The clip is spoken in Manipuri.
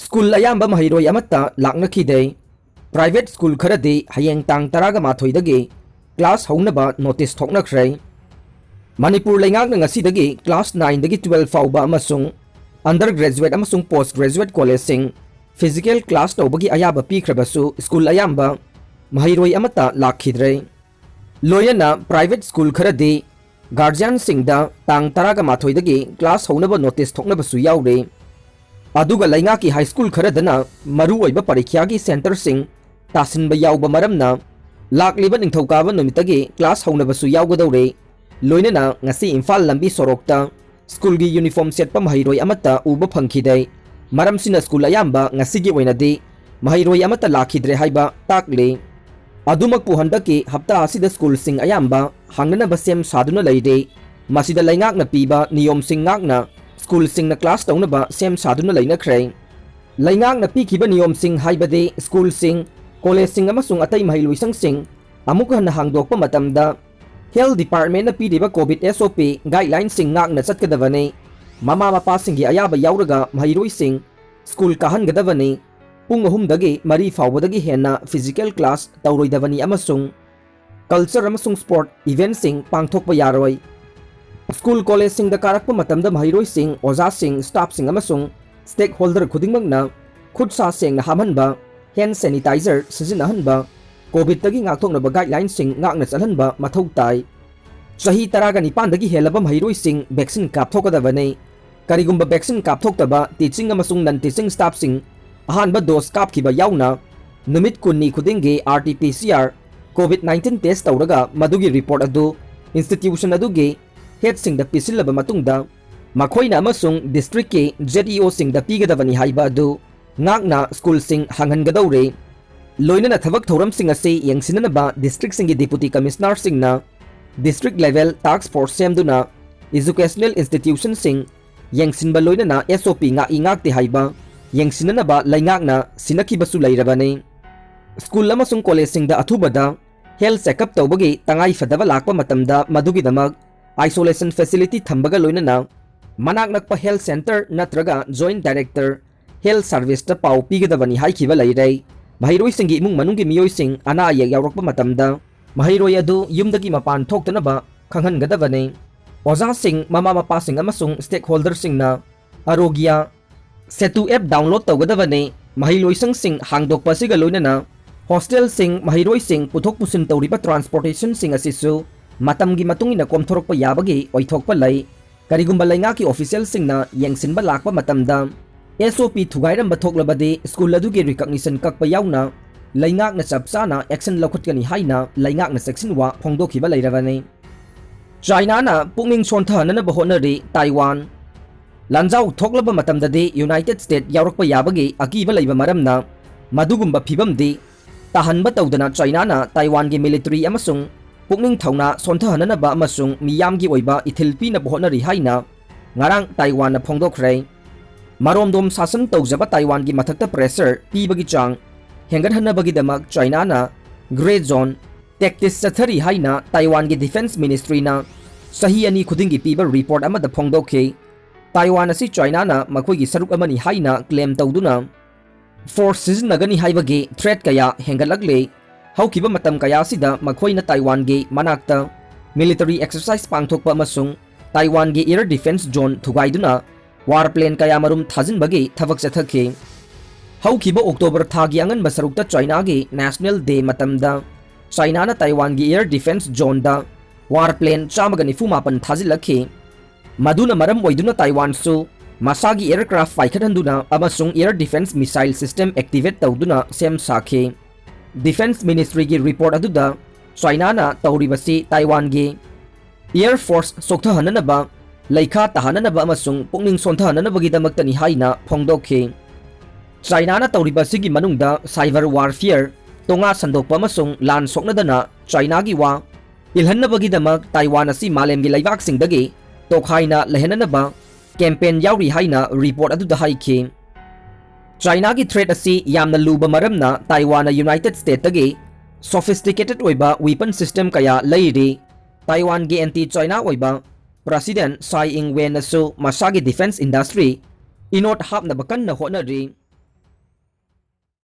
School ayamba mahiroi amata laknakhide private school kharadi hayeng tang taraga mathoidagi class hounaba notice thoknakhrai Manipur leingakna ngasidagi class 9 dagi 12 fauba amasung undergraduate amasung postgraduate college sing physical class tawbagi ayaba pikhrabasu school ayamba mahiroi amata lakhidre loyana private school kharadi guardian singda tang taraga mathoidagi class hounaba notice thoknabasu yaure aduga lainga ki high school kharadana maru oiba parikya gi center sing tasinba yawba maramna lakliba ningthokaba numitagi class haunabasu yawgadawre loinana ngasi imphal lambi sorokta school gi uniform set pa mahiroi amata uba phangkhidai maramsina school ayamba ngasi gi oinadi mahiroi amata lakhidre haiba takle adumak puhandaki hapta asida school sing ayamba hangnana basem saduna leide masida laingak na piba niyom sing ngakna school sing na class tauna ba sem saduna laina khrei laingak na pikiba niyom sing haibade school sing college sing amasung atay mahiluisang sing amuk han hangdok pa matamda health department na pidiba covid SOP guidelines sing ngak na chatkadavane mama mapa singi ayaba yauraga mahiroi sing school kahan gadavane pung ahum dagi mari fawbadagi henna physical class tawroidavani amasung culture amasung sport event sing pangthokpa yaroi School college sing da karakpa matamda mahiroi sing oza sing staff sing amasung stakeholder khudingmagna khudsa sing na hamhanba hand sanitizer sijinahanba covid tagi ngakthoknaba guidelines sing ngakna chalhanba mathau tai sahi taraga nipan dagi helaba mahiroi sing vaccine kapthokadabane karigumba vaccine kapthoktaba teaching amasung non teaching staff sing ahanba dose kapkhiba yauna numit kunni khudinge RT-PCR COVID-19 test tawraga madugi report adu institution adugi head sing da pisilaba matungda makhoina amasung district ke ZEO sing da pigadavani haiba adu ngakna school sing hanghangadawre loinana thabak thoram sing ase yengsinanaba district sing deputy commissioner sing na district level task force semduna educational institution sing yengsinba loinana SOP nga ingakte haiba yengsinanaba laingakna sinakibasu lairabane school amasung college sing da athubada health checkup tawbagi tangai fadaba lakpa matamda madugi damag isolation facility thambaga loinana manak nakpa health center natraga joint director health service ta pau pigadavani haikhiba leirai mahiroi singi imung manunggi miyoi sing ana ayak yawrakpa matamda mahiroi adu yumdagi mapan thoktanaba khanghangadavane oza sing mama mapa sing amasung stakeholder sing na arogya setu app download tawgadavane mahiloi sing hangdokpa siga loinana hostel sing mahiroi sing puthok pusin tawriba transportation sing asisu matamgi matungina komthorokpa yabagi oithokpa lai karigumba laingaki official singna yengsinba lakpa matamda SOP thugairamba thoklabade school adugi recognition kakpa yauna laingakna chapsana action lokhutkani haina laingakna section wa phongdokhiba leiravane China na pungning sonthanana bahonari Taiwan lanjau thoklaba matamdade United States yawrakpa yabagi akiba leiba maramna madugumba phibamdi tahanba tawdana China na Taiwan gi military amasung pukning thauna sonthahananaba amasung miyamgi oiba ithilpi na bohonari haina ngarang Taiwan na phongdokhrei maromdom sasan tawjaba Taiwan gi mathakta pressure pibagi chang hengathanabagi damak China na gray zone tactics chathari haina Taiwan gi defense ministry na sahi ani khudingi piba report amada phongdokhe Taiwan asi China na makoi gi saruk amani haina claim tawduna force siznagani haibagi threat kaya hengatlagle haukiba matam kaya sida makhoina Taiwan ge manakta military exercise pangthokpa amasung Taiwan ge air defense zone thugaiduna warplane kaya marum thajinbagi thabak chathakhe haukiba October thagi angan basarukta China ge national day matamda China na Taiwan ge air defense zone da warplane chamagani fumapan thajilakhe maduna maram oiduna Taiwan su masagi aircraft paikhathanduna amasung air defense missile system activate tawduna sem sakhe Defense Ministry ki report aduda China na tawribasi Taiwan gi Air Force sokthahananaba leikha tahananaba amasung pungning sonthahananabagi damaktani haina phongdokhe China na tawribasi gi manungda cyber warfare tonga sandokpa amasung lan soknadana China gi wa ilhannabagi damak Taiwan asi malem gi laibak singdagi tokhaina lehananaba campaign yauri haina report aduda haikhe China ki threat asi yamna luba maramna Taiwan na United States tagi sophisticated oiba weapon system kaya leiri Taiwan gi anti-China oiba President Tsai Ing-wen nasu masagi defense industry inot hapna bakan na honari